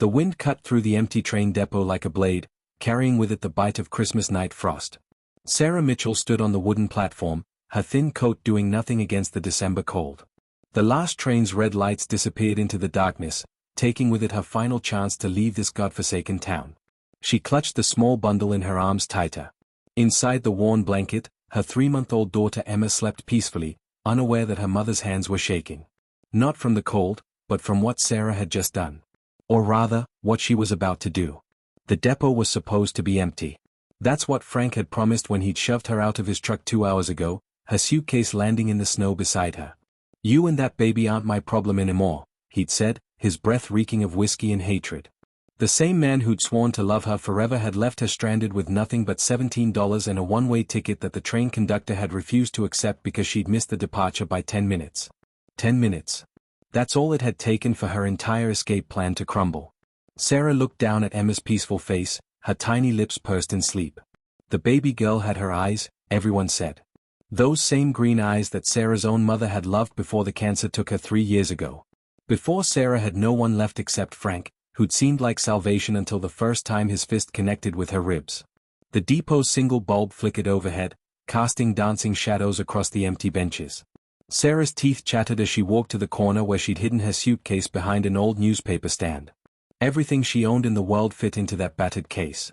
The wind cut through the empty train depot like a blade, carrying with it the bite of Christmas night frost. Sarah Mitchell stood on the wooden platform, her thin coat doing nothing against the December cold. The last train's red lights disappeared into the darkness, taking with it her final chance to leave this godforsaken town. She clutched the small bundle in her arms tighter. Inside the worn blanket, her 3-month-old daughter Emma slept peacefully, unaware that her mother's hands were shaking. Not from the cold, but from what Sarah had just done. Or rather, what she was about to do. The depot was supposed to be empty. That's what Frank had promised when he'd shoved her out of his truck 2 hours ago, her suitcase landing in the snow beside her. "You and that baby aren't my problem anymore," he'd said, his breath reeking of whiskey and hatred. The same man who'd sworn to love her forever had left her stranded with nothing but $17 and a one-way ticket that the train conductor had refused to accept because she'd missed the departure by 10 minutes. 10 minutes. That's all it had taken for her entire escape plan to crumble. Sarah looked down at Emma's peaceful face, her tiny lips pursed in sleep. The baby girl had her eyes, everyone said. Those same green eyes that Sarah's own mother had loved before the cancer took her 3 years ago. Before Sarah had no one left except Frank, who'd seemed like salvation until the first time his fist connected with her ribs. The depot's single bulb flickered overhead, casting dancing shadows across the empty benches. Sarah's teeth chattered as she walked to the corner where she'd hidden her suitcase behind an old newspaper stand. Everything she owned in the world fit into that battered case.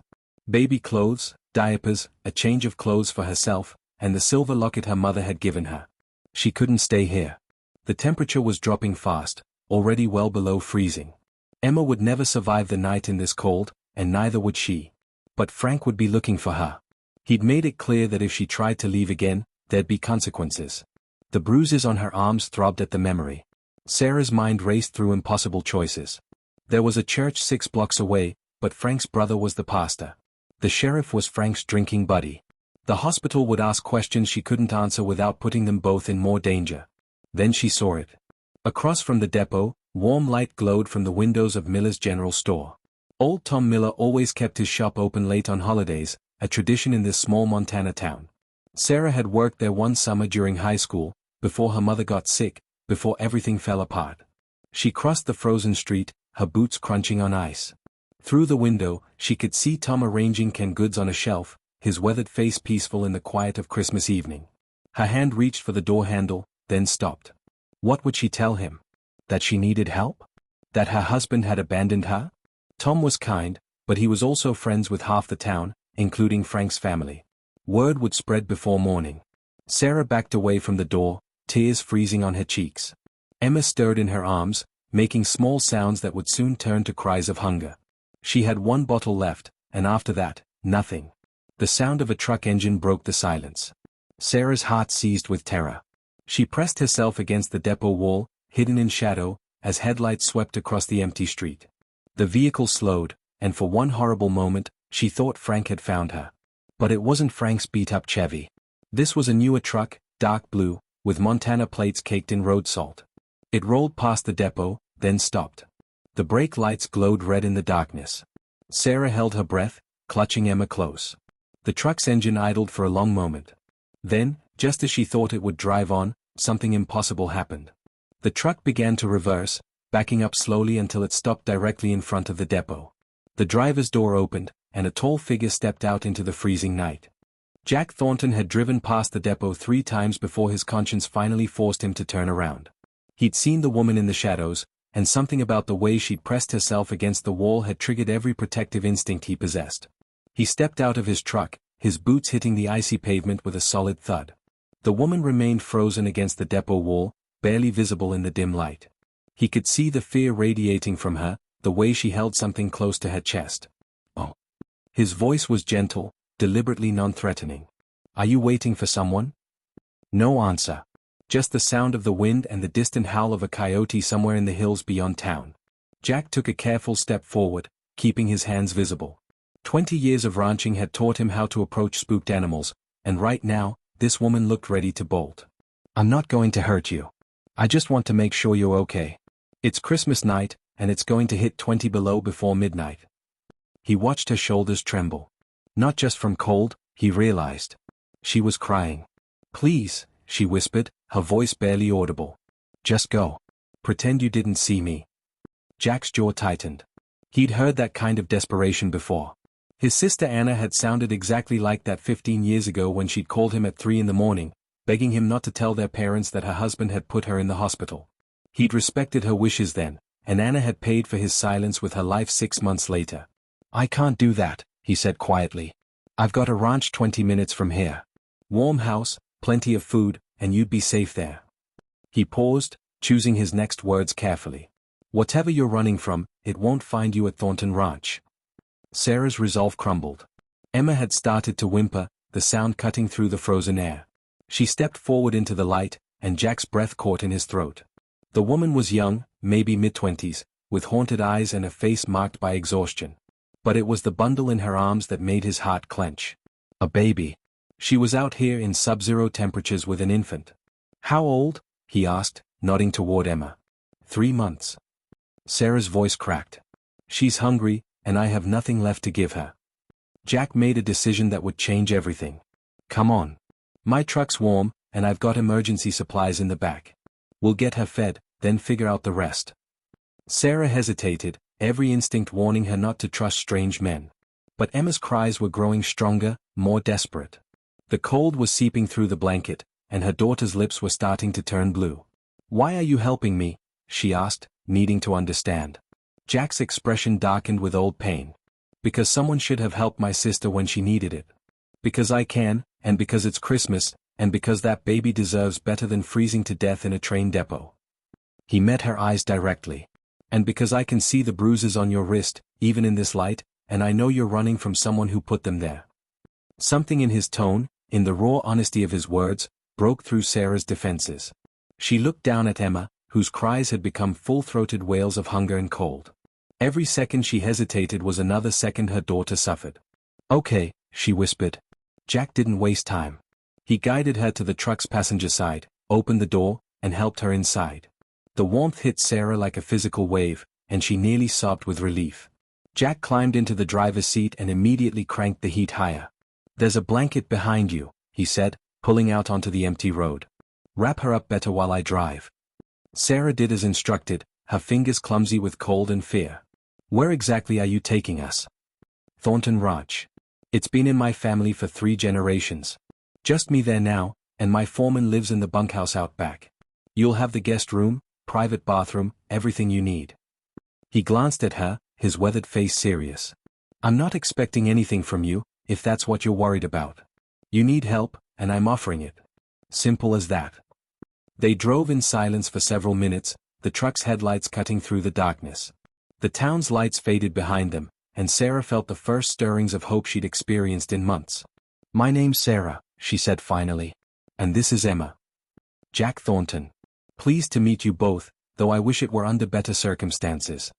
Baby clothes, diapers, a change of clothes for herself, and the silver locket her mother had given her. She couldn't stay here. The temperature was dropping fast, already well below freezing. Emma would never survive the night in this cold, and neither would she. But Frank would be looking for her. He'd made it clear that if she tried to leave again, there'd be consequences. The bruises on her arms throbbed at the memory. Sarah's mind raced through impossible choices. There was a church 6 blocks away, but Frank's brother was the pastor. The sheriff was Frank's drinking buddy. The hospital would ask questions she couldn't answer without putting them both in more danger. Then she saw it. Across from the depot, warm light glowed from the windows of Miller's General Store. Old Tom Miller always kept his shop open late on holidays, a tradition in this small Montana town. Sarah had worked there one summer during high school, before her mother got sick, before everything fell apart. She crossed the frozen street, her boots crunching on ice. Through the window, she could see Tom arranging canned goods on a shelf, his weathered face peaceful in the quiet of Christmas evening. Her hand reached for the door handle, then stopped. What would she tell him? That she needed help? That her husband had abandoned her? Tom was kind, but he was also friends with half the town, including Frank's family. Word would spread before morning. Sarah backed away from the door, tears freezing on her cheeks. Emma stirred in her arms, making small sounds that would soon turn to cries of hunger. She had 1 bottle left, and after that, nothing. The sound of a truck engine broke the silence. Sarah's heart seized with terror. She pressed herself against the depot wall, hidden in shadow, as headlights swept across the empty street. The vehicle slowed, and for one horrible moment, she thought Frank had found her. But it wasn't Frank's beat-up Chevy. This was a newer truck, dark blue, with Montana plates caked in road salt. It rolled past the depot, then stopped. The brake lights glowed red in the darkness. Sarah held her breath, clutching Emma close. The truck's engine idled for a long moment. Then, just as she thought it would drive on, something impossible happened. The truck began to reverse, backing up slowly until it stopped directly in front of the depot. The driver's door opened, and a tall figure stepped out into the freezing night. Jack Thornton had driven past the depot 3 times before his conscience finally forced him to turn around. He'd seen the woman in the shadows, and something about the way she'd pressed herself against the wall had triggered every protective instinct he possessed. He stepped out of his truck, his boots hitting the icy pavement with a solid thud. The woman remained frozen against the depot wall, barely visible in the dim light. He could see the fear radiating from her, the way she held something close to her chest. "Oh." His voice was gentle, deliberately non-threatening. "Are you waiting for someone?" No answer. Just the sound of the wind and the distant howl of a coyote somewhere in the hills beyond town. Jack took a careful step forward, keeping his hands visible. 20 years of ranching had taught him how to approach spooked animals, and right now, this woman looked ready to bolt. "I'm not going to hurt you. I just want to make sure you're okay. It's Christmas night, and it's going to hit 20 below before midnight." He watched her shoulders tremble. Not just from cold, he realized. She was crying. "Please," she whispered, her voice barely audible. "Just go. Pretend you didn't see me." Jack's jaw tightened. He'd heard that kind of desperation before. His sister Anna had sounded exactly like that 15 years ago when she'd called him at 3 in the morning, begging him not to tell their parents that her husband had put her in the hospital. He'd respected her wishes then, and Anna had paid for his silence with her life 6 months later. "I can't do that," he said quietly. "I've got a ranch 20 minutes from here. Warm house, plenty of food, and you'd be safe there." He paused, choosing his next words carefully. "Whatever you're running from, it won't find you at Thornton Ranch." Sarah's resolve crumbled. Emma had started to whimper, the sound cutting through the frozen air. She stepped forward into the light, and Jack's breath caught in his throat. The woman was young, maybe mid-20s, with haunted eyes and a face marked by exhaustion. But it was the bundle in her arms that made his heart clench. A baby. She was out here in sub-zero temperatures with an infant. "How old?" he asked, nodding toward Emma. 3 months. Sarah's voice cracked. "She's hungry, and I have nothing left to give her." Jack made a decision that would change everything. "Come on. My truck's warm, and I've got emergency supplies in the back. We'll get her fed, then figure out the rest." Sarah hesitated, every instinct warning her not to trust strange men. But Emma's cries were growing stronger, more desperate. The cold was seeping through the blanket, and her daughter's lips were starting to turn blue. "Why are you helping me?" she asked, needing to understand. Jack's expression darkened with old pain. "Because someone should have helped my sister when she needed it. Because I can, and because it's Christmas, and because that baby deserves better than freezing to death in a train depot." He met her eyes directly. "And because I can see the bruises on your wrist, even in this light, and I know you're running from someone who put them there." Something in his tone, in the raw honesty of his words, broke through Sarah's defenses. She looked down at Emma, whose cries had become full-throated wails of hunger and cold. Every second she hesitated was another second her daughter suffered. "Okay," she whispered. Jack didn't waste time. He guided her to the truck's passenger side, opened the door, and helped her inside. The warmth hit Sarah like a physical wave, and she nearly sobbed with relief. Jack climbed into the driver's seat and immediately cranked the heat higher. "There's a blanket behind you," he said, pulling out onto the empty road. "Wrap her up better while I drive." Sarah did as instructed, her fingers clumsy with cold and fear. "Where exactly are you taking us?" "Thornton Ranch. It's been in my family for 3 generations. Just me there now, and my foreman lives in the bunkhouse out back. You'll have the guest room, private bathroom, everything you need." He glanced at her, his weathered face serious. "I'm not expecting anything from you, if that's what you're worried about. You need help, and I'm offering it. Simple as that." They drove in silence for several minutes, the truck's headlights cutting through the darkness. The town's lights faded behind them, and Sarah felt the first stirrings of hope she'd experienced in months. "My name's Sarah," she said finally. "And this is Emma. Jack Thornton. Pleased to meet you both, though I wish it were under better circumstances."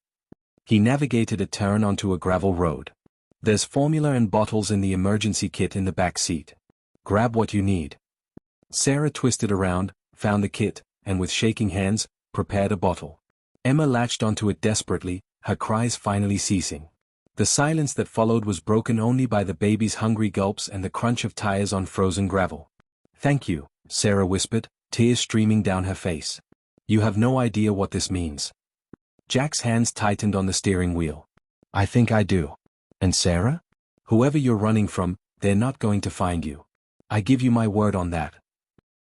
He navigated a turn onto a gravel road. "There's formula and bottles in the emergency kit in the back seat. Grab what you need." Sarah twisted around, found the kit, and with shaking hands, prepared a bottle. Emma latched onto it desperately, her cries finally ceasing. The silence that followed was broken only by the baby's hungry gulps and the crunch of tires on frozen gravel. "Thank you," Sarah whispered, tears streaming down her face. "You have no idea what this means." Jack's hands tightened on the steering wheel. "I think I do. And Sarah? Whoever you're running from, they're not going to find you. I give you my word on that."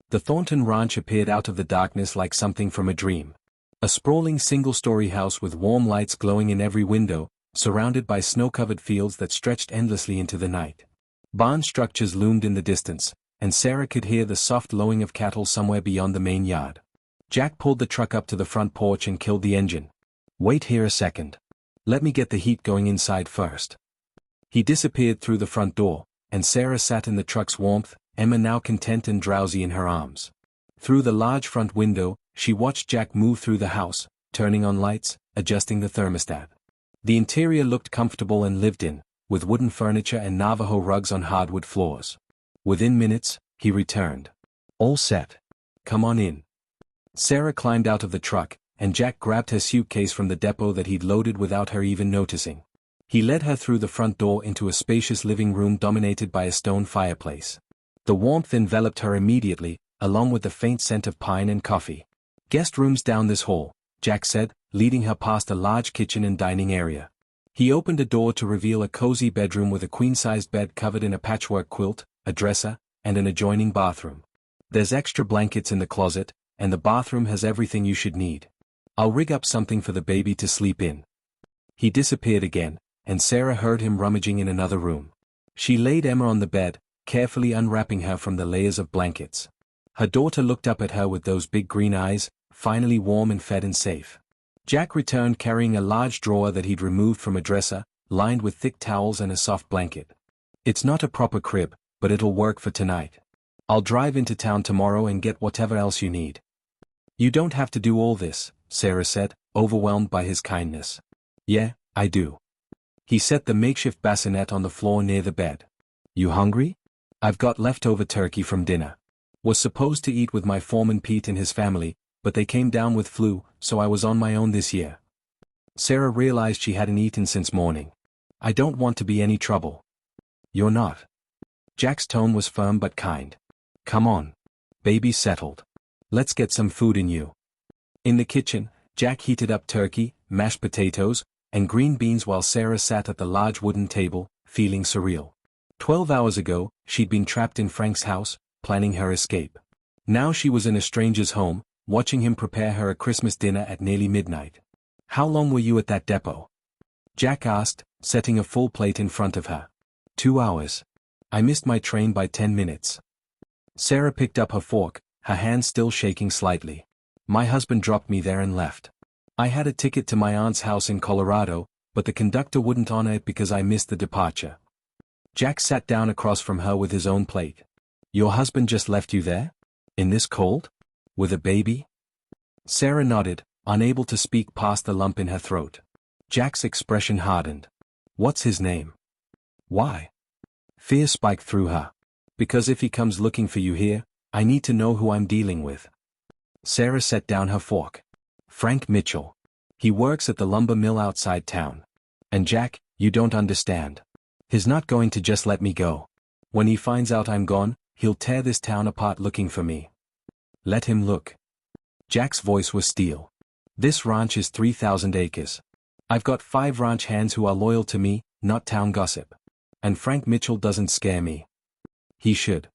The Thornton Ranch appeared out of the darkness like something from a dream. A sprawling single-story house with warm lights glowing in every window, surrounded by snow-covered fields that stretched endlessly into the night. Barn structures loomed in the distance, and Sarah could hear the soft lowing of cattle somewhere beyond the main yard. Jack pulled the truck up to the front porch and killed the engine. "Wait here a second. Let me get the heat going inside first." He disappeared through the front door, and Sarah sat in the truck's warmth, Emma now content and drowsy in her arms. Through the large front window, she watched Jack move through the house, turning on lights, adjusting the thermostat. The interior looked comfortable and lived in, with wooden furniture and Navajo rugs on hardwood floors. Within minutes, he returned. "All set. Come on in." Sarah climbed out of the truck, and Jack grabbed her suitcase from the depot that he'd loaded without her even noticing. He led her through the front door into a spacious living room dominated by a stone fireplace. The warmth enveloped her immediately, along with the faint scent of pine and coffee. "Guest rooms down this hall," Jack said, leading her past a large kitchen and dining area. He opened a door to reveal a cozy bedroom with a queen-sized bed covered in a patchwork quilt, a dresser, and an adjoining bathroom. There's extra blankets in the closet, and the bathroom has everything you should need. I'll rig up something for the baby to sleep in. He disappeared again, and Sarah heard him rummaging in another room. She laid Emma on the bed, carefully unwrapping her from the layers of blankets. Her daughter looked up at her with those big green eyes, finally warm and fed and safe. Jack returned carrying a large drawer that he'd removed from a dresser, lined with thick towels and a soft blanket. It's not a proper crib, but it'll work for tonight. I'll drive into town tomorrow and get whatever else you need. You don't have to do all this, Sarah said, overwhelmed by his kindness. Yeah, I do. He set the makeshift bassinet on the floor near the bed. You hungry? I've got leftover turkey from dinner. Was supposed to eat with my foreman Pete and his family, but they came down with flu, so I was on my own this year. Sarah realized she hadn't eaten since morning. I don't want to be any trouble. You're not. Jack's tone was firm but kind. Come on. Baby's settled. Let's get some food in you. In the kitchen, Jack heated up turkey, mashed potatoes, and green beans while Sarah sat at the large wooden table, feeling surreal. 12 hours ago, she'd been trapped in Frank's house, planning her escape. Now she was in a stranger's home, watching him prepare her a Christmas dinner at nearly midnight. How long were you at that depot? Jack asked, setting a full plate in front of her. 2 hours. I missed my train by 10 minutes. Sarah picked up her fork, her hand still shaking slightly. My husband dropped me there and left. I had a ticket to my aunt's house in Colorado, but the conductor wouldn't honor it because I missed the departure. Jack sat down across from her with his own plate. Your husband just left you there? In this cold? With a baby? Sarah nodded, unable to speak past the lump in her throat. Jack's expression hardened. What's his name? Why? Fear spiked through her. Because if he comes looking for you here, I need to know who I'm dealing with. Sarah set down her fork. Frank Mitchell. He works at the lumber mill outside town. And Jack, you don't understand. He's not going to just let me go. When he finds out I'm gone, he'll tear this town apart looking for me. Let him look. Jack's voice was steel. This ranch is 3,000 acres. I've got 5 ranch hands who are loyal to me, not town gossip. And Frank Mitchell doesn't scare me. He should.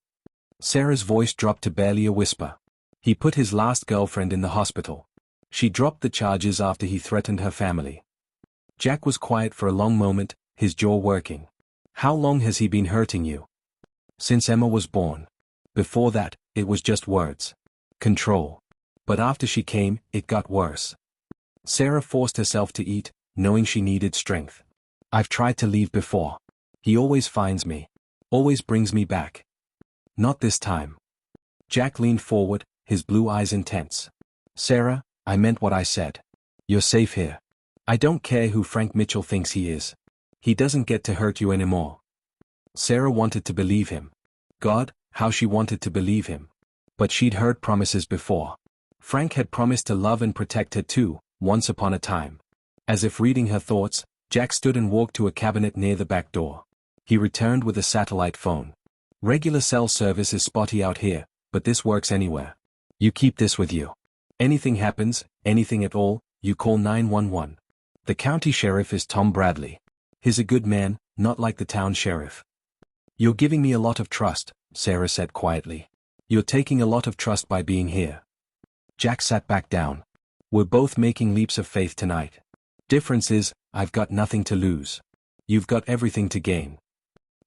Sarah's voice dropped to barely a whisper. He put his last girlfriend in the hospital. She dropped the charges after he threatened her family. Jack was quiet for a long moment, his jaw working. How long has he been hurting you? Since Emma was born. Before that, it was just words. Control. But after she came, it got worse. Sarah forced herself to eat, knowing she needed strength. I've tried to leave before. He always finds me. Always brings me back. Not this time. Jack leaned forward, his blue eyes intense. Sarah, I meant what I said. You're safe here. I don't care who Frank Mitchell thinks he is. He doesn't get to hurt you anymore. Sarah wanted to believe him. God, how she wanted to believe him. But she'd heard promises before. Frank had promised to love and protect her too, once upon a time. As if reading her thoughts, Jack stood and walked to a cabinet near the back door. He returned with a satellite phone. Regular cell service is spotty out here, but this works anywhere. You keep this with you. Anything happens, anything at all, you call 911. The county sheriff is Tom Bradley. He's a good man, not like the town sheriff. You're giving me a lot of trust, Sarah said quietly. You're taking a lot of trust by being here. Jack sat back down. We're both making leaps of faith tonight. Difference is, I've got nothing to lose. You've got everything to gain.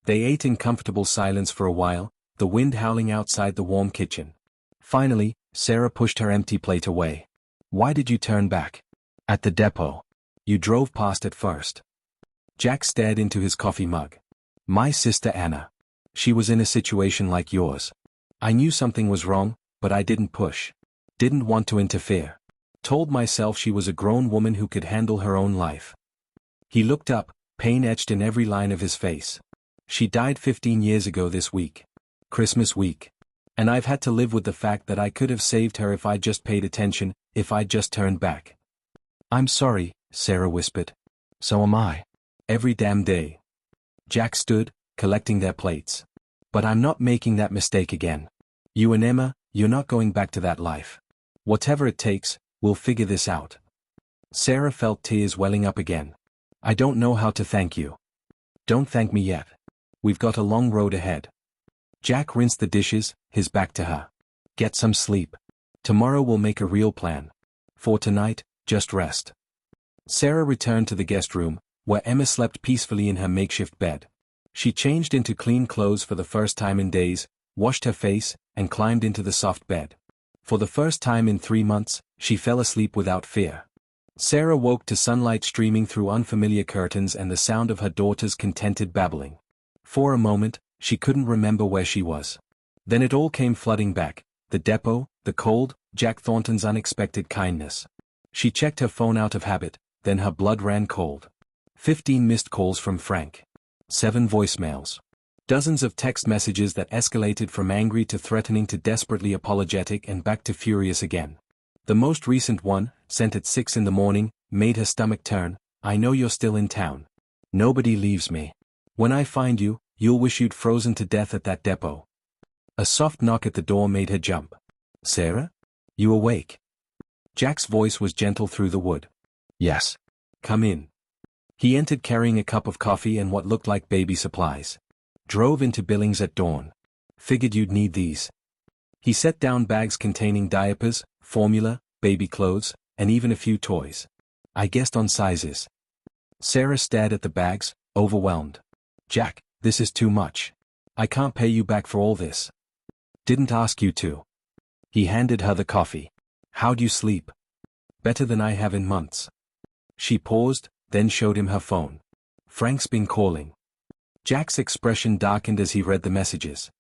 They ate in comfortable silence for a while, the wind howling outside the warm kitchen. Finally, Sarah pushed her empty plate away. Why did you turn back? At the depot. You drove past it first. Jack stared into his coffee mug. My sister Anna. She was in a situation like yours. I knew something was wrong, but I didn't push. Didn't want to interfere. Told myself she was a grown woman who could handle her own life. He looked up, pain etched in every line of his face. She died 15 years ago this week. Christmas week. And I've had to live with the fact that I could have saved her if I'd just paid attention, if I'd just turned back. I'm sorry, Sarah whispered. So am I. Every damn day. Jack stood, collecting their plates. But I'm not making that mistake again. You and Emma, you're not going back to that life. Whatever it takes, we'll figure this out. Sarah felt tears welling up again. I don't know how to thank you. Don't thank me yet. We've got a long road ahead. Jack rinsed the dishes, his back to her. Get some sleep. Tomorrow we'll make a real plan. For tonight, just rest. Sarah returned to the guest room, where Emma slept peacefully in her makeshift bed. She changed into clean clothes for the first time in days, washed her face, and climbed into the soft bed. For the first time in 3 months, she fell asleep without fear. Sarah woke to sunlight streaming through unfamiliar curtains and the sound of her daughter's contented babbling. For a moment, she couldn't remember where she was. Then it all came flooding back: the depot, the cold, Jack Thornton's unexpected kindness. She checked her phone out of habit, then her blood ran cold. 15 missed calls from Frank. 7 voicemails. Dozens of text messages that escalated from angry to threatening to desperately apologetic and back to furious again. The most recent one, sent at 6 in the morning, made her stomach turn. I know you're still in town. Nobody leaves me. When I find you, you'll wish you'd frozen to death at that depot. A soft knock at the door made her jump. Sarah? You awake? Jack's voice was gentle through the wood. Yes. Come in. He entered carrying a cup of coffee and what looked like baby supplies. Drove into Billings at dawn. Figured you'd need these. He set down bags containing diapers, formula, baby clothes, and even a few toys. I guessed on sizes. Sarah stared at the bags, overwhelmed. Jack, this is too much. I can't pay you back for all this. Didn't ask you to. He handed her the coffee. How'd you sleep? Better than I have in months. She paused, then showed him her phone. Frank's been calling. Jack's expression darkened as he read the messages.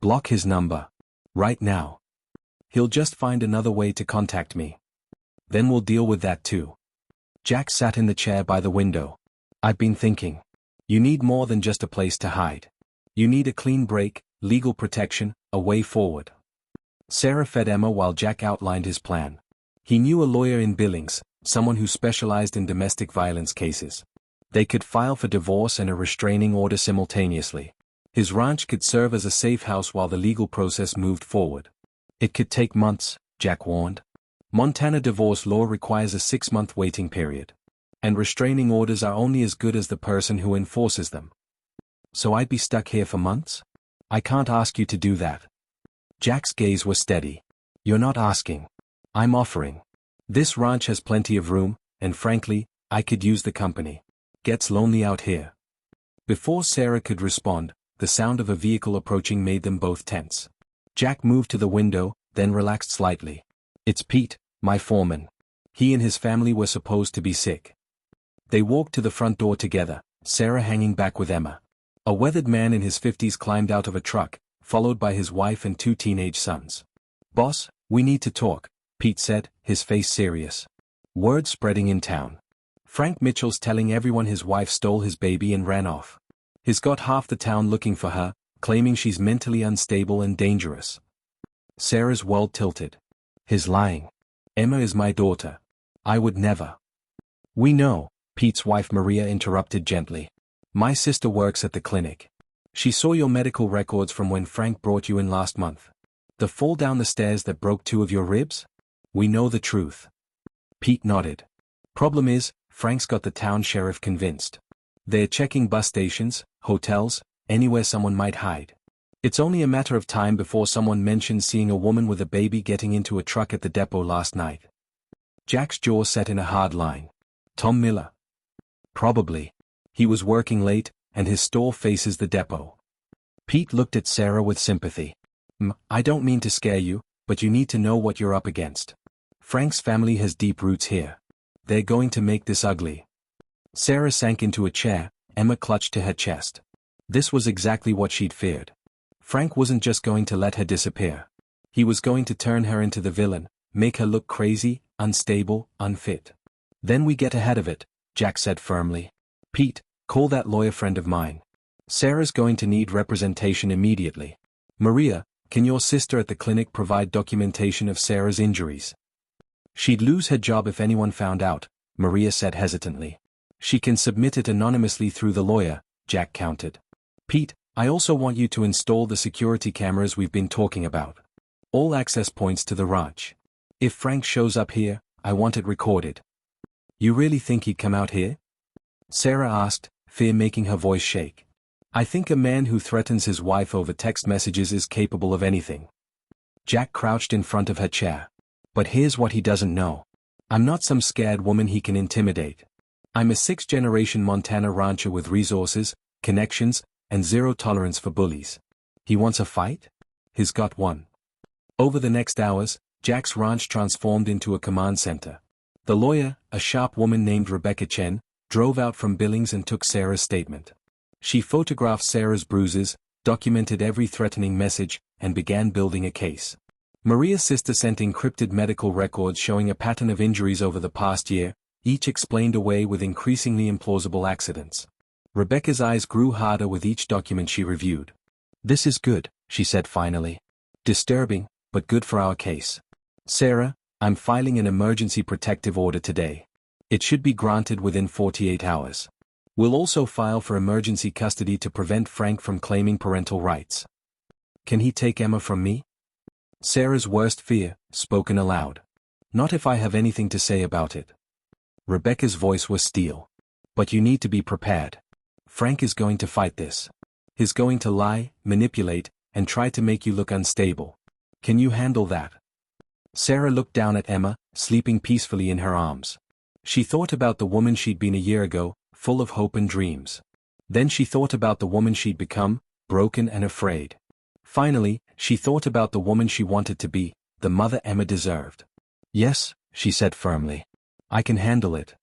Block his number. Right now. He'll just find another way to contact me. Then we'll deal with that too. Jack sat in the chair by the window. I've been thinking. You need more than just a place to hide. You need a clean break, legal protection, a way forward. Sarah fed Emma while Jack outlined his plan. He knew a lawyer in Billings, someone who specialized in domestic violence cases. They could file for divorce and a restraining order simultaneously. His ranch could serve as a safe house while the legal process moved forward. It could take months, Jack warned. Montana divorce law requires a 6-month waiting period. And restraining orders are only as good as the person who enforces them. So I'd be stuck here for months? I can't ask you to do that. Jack's gaze was steady. You're not asking. I'm offering. This ranch has plenty of room, and frankly, I could use the company. Gets lonely out here. Before Sarah could respond, the sound of a vehicle approaching made them both tense. Jack moved to the window, then relaxed slightly. It's Pete, my foreman. He and his family were supposed to be sick. They walked to the front door together, Sarah hanging back with Emma. A weathered man in his 50s climbed out of a truck, followed by his wife and 2 teenage sons. Boss, we need to talk, Pete said, his face serious. Word spreading in town. Frank Mitchell's telling everyone his wife stole his baby and ran off. He's got half the town looking for her, claiming she's mentally unstable and dangerous. Sarah's world tilted. He's lying. Emma is my daughter. I would never. We know, Pete's wife Maria interrupted gently. My sister works at the clinic. She saw your medical records from when Frank brought you in last month. The fall down the stairs that broke 2 of your ribs? We know the truth. Pete nodded. Problem is, Frank's got the town sheriff convinced. They're checking bus stations, hotels, anywhere someone might hide. It's only a matter of time before someone mentions seeing a woman with a baby getting into a truck at the depot last night. Jack's jaw set in a hard line. Tom Miller. Probably. He was working late, and his store faces the depot. Pete looked at Sarah with sympathy. I don't mean to scare you, but you need to know what you're up against. Frank's family has deep roots here. They're going to make this ugly. Sarah sank into a chair, Emma clutched to her chest. This was exactly what she'd feared. Frank wasn't just going to let her disappear. He was going to turn her into the villain, make her look crazy, unstable, unfit. Then we get ahead of it, Jack said firmly. Pete, call that lawyer friend of mine. Sarah's going to need representation immediately. Maria, can your sister at the clinic provide documentation of Sarah's injuries? She'd lose her job if anyone found out, Maria said hesitantly. She can submit it anonymously through the lawyer, Jack countered. Pete, I also want you to install the security cameras we've been talking about. All access points to the ranch. If Frank shows up here, I want it recorded. You really think he'd come out here? Sarah asked, fear making her voice shake. I think a man who threatens his wife over text messages is capable of anything. Jack crouched in front of her chair. But here's what he doesn't know. I'm not some scared woman he can intimidate. I'm a sixth-generation Montana rancher with resources, connections, and zero tolerance for bullies. He wants a fight? He's got one. Over the next hours, Jack's ranch transformed into a command center. The lawyer, a sharp woman named Rebecca Chen, drove out from Billings and took Sarah's statement. She photographed Sarah's bruises, documented every threatening message, and began building a case. Maria's sister sent encrypted medical records showing a pattern of injuries over the past year, each explained away with increasingly implausible accidents. Rebecca's eyes grew harder with each document she reviewed. This is good, she said finally. Disturbing, but good for our case. Sarah, I'm filing an emergency protective order today. It should be granted within 48 hours. We'll also file for emergency custody to prevent Frank from claiming parental rights. Can he take Emma from me? Sarah's worst fear, spoken aloud. Not if I have anything to say about it. Rebecca's voice was steel. But you need to be prepared. Frank is going to fight this. He's going to lie, manipulate, and try to make you look unstable. Can you handle that? Sarah looked down at Emma, sleeping peacefully in her arms. She thought about the woman she'd been a year ago, full of hope and dreams. Then she thought about the woman she'd become, broken and afraid. Finally, she thought about the woman she wanted to be, the mother Emma deserved. Yes, she said firmly. I can handle it.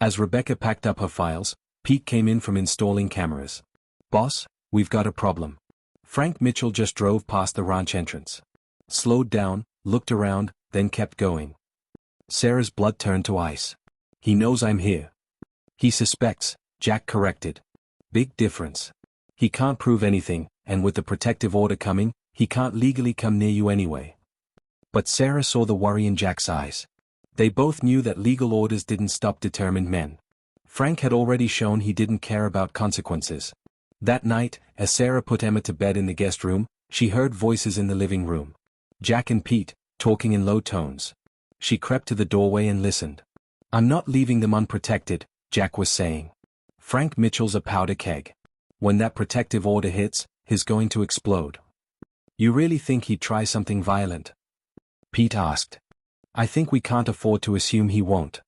As Rebecca packed up her files, Pete came in from installing cameras. Boss, we've got a problem. Frank Mitchell just drove past the ranch entrance. Slowed down, looked around, then kept going. Sarah's blood turned to ice. He knows I'm here. He suspects, Jack corrected. Big difference. He can't prove anything, and with the protective order coming, he can't legally come near you anyway. But Sarah saw the worry in Jack's eyes. They both knew that legal orders didn't stop determined men. Frank had already shown he didn't care about consequences. That night, as Sarah put Emma to bed in the guest room, she heard voices in the living room. Jack and Pete, talking in low tones. She crept to the doorway and listened. I'm not leaving them unprotected, Jack was saying. Frank Mitchell's a powder keg. When that protective order hits, he's going to explode. You really think he'd try something violent? Pete asked. I think we can't afford to assume he won't.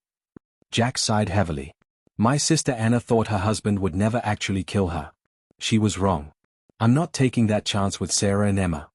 Jack sighed heavily. My sister Anna thought her husband would never actually kill her. She was wrong. I'm not taking that chance with Sarah and Emma.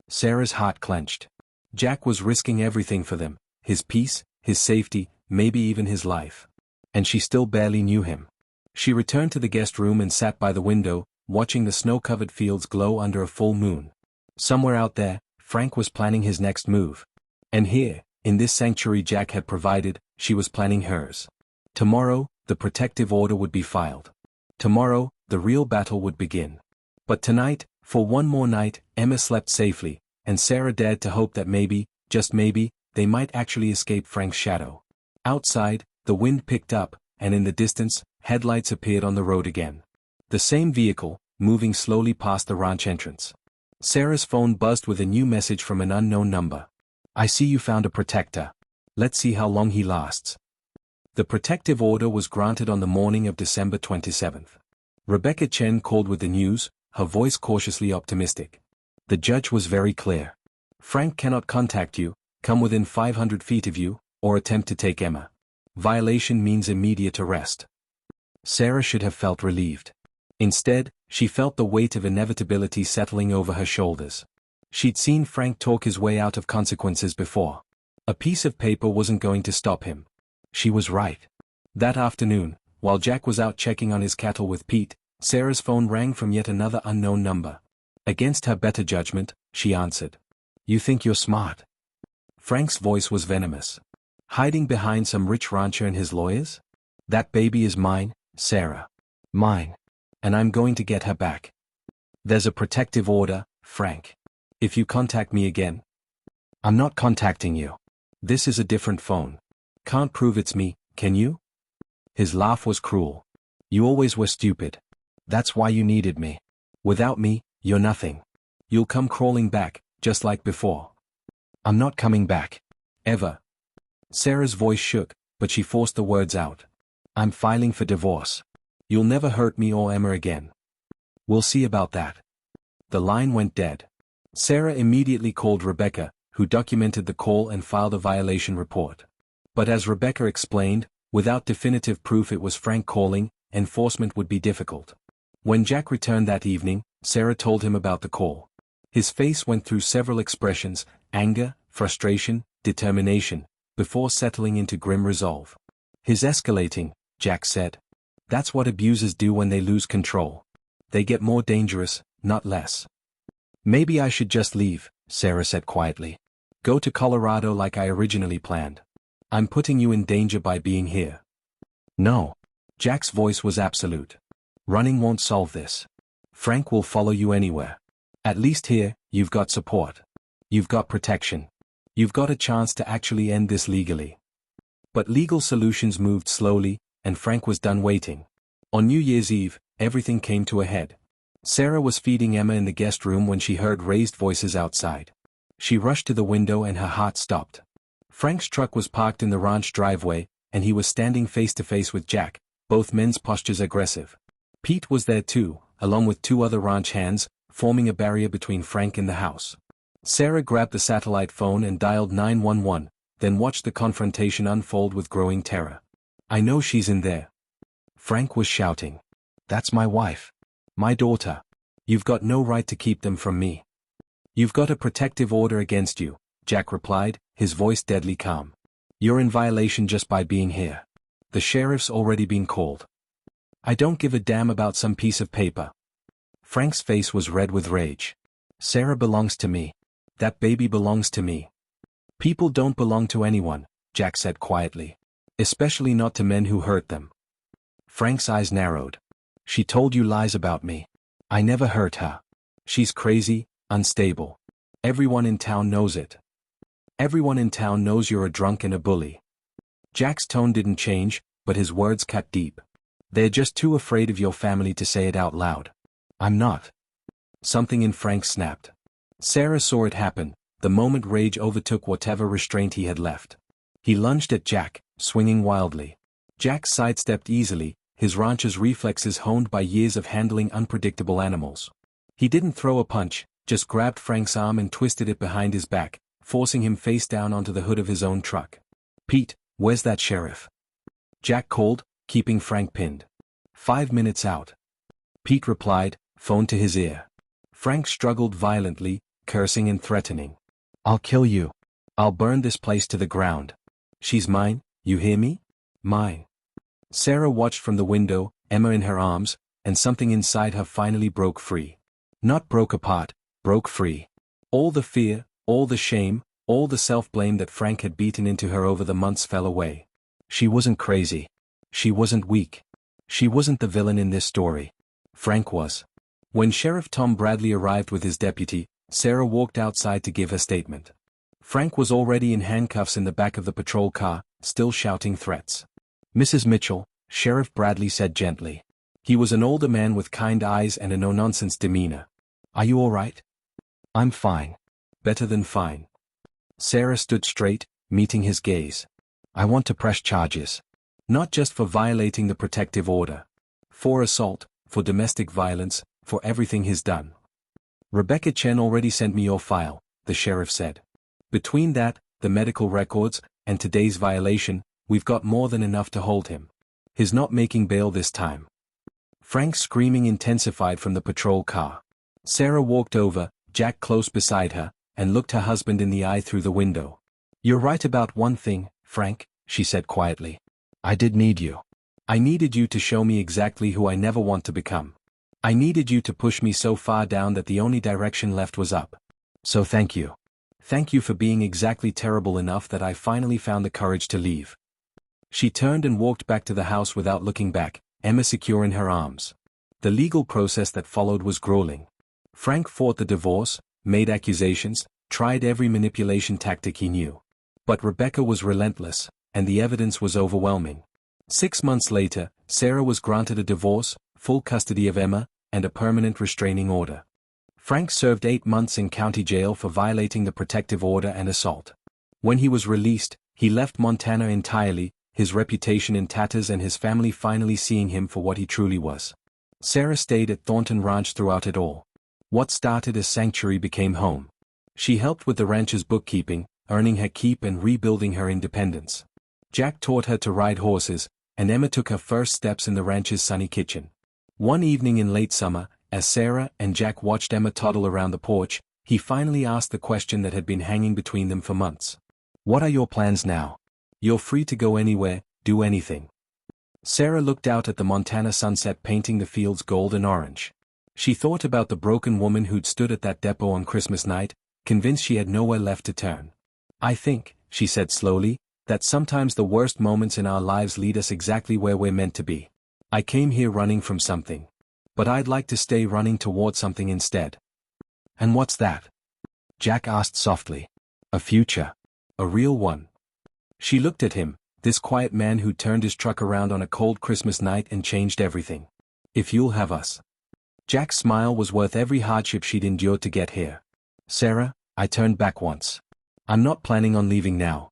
Sarah's heart clenched. Jack was risking everything for them, his peace, his safety, maybe even his life. And she still barely knew him. She returned to the guest room and sat by the window, watching the snow-covered fields glow under a full moon. Somewhere out there, Frank was planning his next move. And here, in this sanctuary Jack had provided, she was planning hers. Tomorrow, the protective order would be filed. Tomorrow, the real battle would begin. But tonight, for one more night, Emma slept safely, and Sarah dared to hope that maybe, just maybe, they might actually escape Frank's shadow. Outside, the wind picked up, and in the distance, headlights appeared on the road again. The same vehicle, moving slowly past the ranch entrance. Sarah's phone buzzed with a new message from an unknown number. I see you found a protector. Let's see how long he lasts. The protective order was granted on the morning of December 27th. Rebecca Chen called with the news, her voice cautiously optimistic. The judge was very clear. Frank cannot contact you, come within 500 feet of you, or attempt to take Emma. Violation means immediate arrest. Sarah should have felt relieved. Instead, she felt the weight of inevitability settling over her shoulders. She'd seen Frank talk his way out of consequences before. A piece of paper wasn't going to stop him. She was right. That afternoon, while Jack was out checking on his cattle with Pete, Sarah's phone rang from yet another unknown number. Against her better judgment, she answered. You think you're smart? Frank's voice was venomous. Hiding behind some rich rancher and his lawyers? That baby is mine, Sarah. Mine. And I'm going to get her back. There's a protective order, Frank. If you contact me again. I'm not contacting you. This is a different phone. Can't prove it's me, can you? His laugh was cruel. You always were stupid. That's why you needed me. Without me, you're nothing. You'll come crawling back, just like before. I'm not coming back. Ever. Sarah's voice shook, but she forced the words out. I'm filing for divorce. You'll never hurt me or Emma again. We'll see about that. The line went dead. Sarah immediately called Rebecca, who documented the call and filed a violation report. But as Rebecca explained, without definitive proof it was Frank calling, enforcement would be difficult. When Jack returned that evening, Sarah told him about the call. His face went through several expressions: anger, frustration, determination, before settling into grim resolve. "He's escalating," Jack said. "That's what abusers do when they lose control. They get more dangerous, not less." "Maybe I should just leave," Sarah said quietly. "Go to Colorado like I originally planned. I'm putting you in danger by being here." "No." Jack's voice was absolute. "Running won't solve this. Frank will follow you anywhere. At least here, you've got support. You've got protection. You've got a chance to actually end this legally." But legal solutions moved slowly, and Frank was done waiting. On New Year's Eve, everything came to a head. Sarah was feeding Emma in the guest room when she heard raised voices outside. She rushed to the window and her heart stopped. Frank's truck was parked in the ranch driveway, and he was standing face to face with Jack, both men's postures aggressive. Pete was there too, along with two other ranch hands, forming a barrier between Frank and the house. Sarah grabbed the satellite phone and dialed 911, then watched the confrontation unfold with growing terror. "I know she's in there," Frank was shouting. "That's my wife. My daughter. You've got no right to keep them from me." "You've got a protective order against you," Jack replied, his voice deadly calm. "You're in violation just by being here. The sheriff's already been called." "I don't give a damn about some piece of paper." Frank's face was red with rage. "Sarah belongs to me. That baby belongs to me." "People don't belong to anyone," Jack said quietly. "Especially not to men who hurt them." Frank's eyes narrowed. "She told you lies about me. I never hurt her. She's crazy, unstable. Everyone in town knows it. Everyone in town knows you're a drunk and a bully." Jack's tone didn't change, but his words cut deep. "They're just too afraid of your family to say it out loud." "I'm not." Something in Frank snapped. Sarah saw it happen, the moment rage overtook whatever restraint he had left. He lunged at Jack, swinging wildly. Jack sidestepped easily, his rancher's reflexes honed by years of handling unpredictable animals. He didn't throw a punch, just grabbed Frank's arm and twisted it behind his back, forcing him face down onto the hood of his own truck. "Pete, where's that sheriff?" Jack called, keeping Frank pinned. 5 minutes out." Pete replied, phone to his ear. Frank struggled violently, cursing and threatening. "I'll kill you. I'll burn this place to the ground. She's mine, you hear me? Mine." Sarah watched from the window, Emma in her arms, and something inside her finally broke free. Not broke apart, broke free. All the fear, all the shame, all the self-blame that Frank had beaten into her over the months fell away. She wasn't crazy. She wasn't weak. She wasn't the villain in this story. Frank was. When Sheriff Tom Bradley arrived with his deputy, Sarah walked outside to give her statement. Frank was already in handcuffs in the back of the patrol car, still shouting threats. "Mrs. Mitchell," Sheriff Bradley said gently. He was an older man with kind eyes and a no-nonsense demeanor. "Are you all right?" "I'm fine. Better than fine." Sarah stood straight, meeting his gaze. "I want to press charges. Not just for violating the protective order. For assault, for domestic violence, for everything he's done." "Rebecca Chen already sent me your file," the sheriff said. "Between that, the medical records, and today's violation, we've got more than enough to hold him. He's not making bail this time." Frank's screaming intensified from the patrol car. Sarah walked over, Jack close beside her, and looked her husband in the eye through the window. "You're right about one thing, Frank," she said quietly. "I did need you. I needed you to show me exactly who I never want to become. I needed you to push me so far down that the only direction left was up. So thank you. Thank you for being exactly terrible enough that I finally found the courage to leave." She turned and walked back to the house without looking back, Emma secure in her arms. The legal process that followed was grueling. Frank fought the divorce, made accusations, tried every manipulation tactic he knew. But Rebecca was relentless, and the evidence was overwhelming. 6 months later, Sarah was granted a divorce, full custody of Emma, and a permanent restraining order. Frank served 8 months in county jail for violating the protective order and assault. When he was released, he left Montana entirely, his reputation in tatters and his family finally seeing him for what he truly was. Sarah stayed at Thornton Ranch throughout it all. What started as sanctuary became home. She helped with the ranch's bookkeeping, earning her keep and rebuilding her independence. Jack taught her to ride horses, and Emma took her first steps in the ranch's sunny kitchen. One evening in late summer, as Sarah and Jack watched Emma toddle around the porch, he finally asked the question that had been hanging between them for months. "What are your plans now? You're free to go anywhere, do anything." Sarah looked out at the Montana sunset painting the fields gold and orange. She thought about the broken woman who'd stood at that depot on Christmas night, convinced she had nowhere left to turn. "I think," she said slowly, "that sometimes the worst moments in our lives lead us exactly where we're meant to be. I came here running from something. But I'd like to stay running toward something instead." "And what's that?" Jack asked softly. "A future. A real one." She looked at him, this quiet man who turned his truck around on a cold Christmas night and changed everything. "If you'll have us." Jack's smile was worth every hardship she'd endured to get here. "Sarah, I turned back once. I'm not planning on leaving now."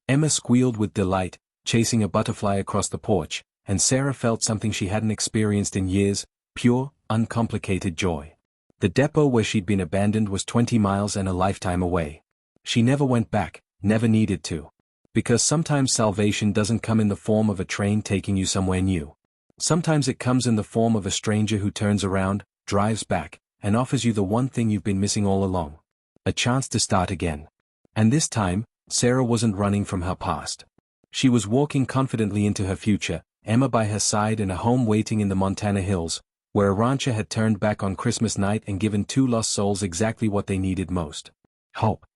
Emma squealed with delight, chasing a butterfly across the porch, and Sarah felt something she hadn't experienced in years, pure, uncomplicated joy. The depot where she'd been abandoned was 20 miles and a lifetime away. She never went back, never needed to. Because sometimes salvation doesn't come in the form of a train taking you somewhere new. Sometimes it comes in the form of a stranger who turns around, drives back, and offers you the one thing you've been missing all along. A chance to start again. And this time, Sarah wasn't running from her past. She was walking confidently into her future, Emma by her side and a home waiting in the Montana hills, where a rancher had turned back on Christmas night and given two lost souls exactly what they needed most. Hope.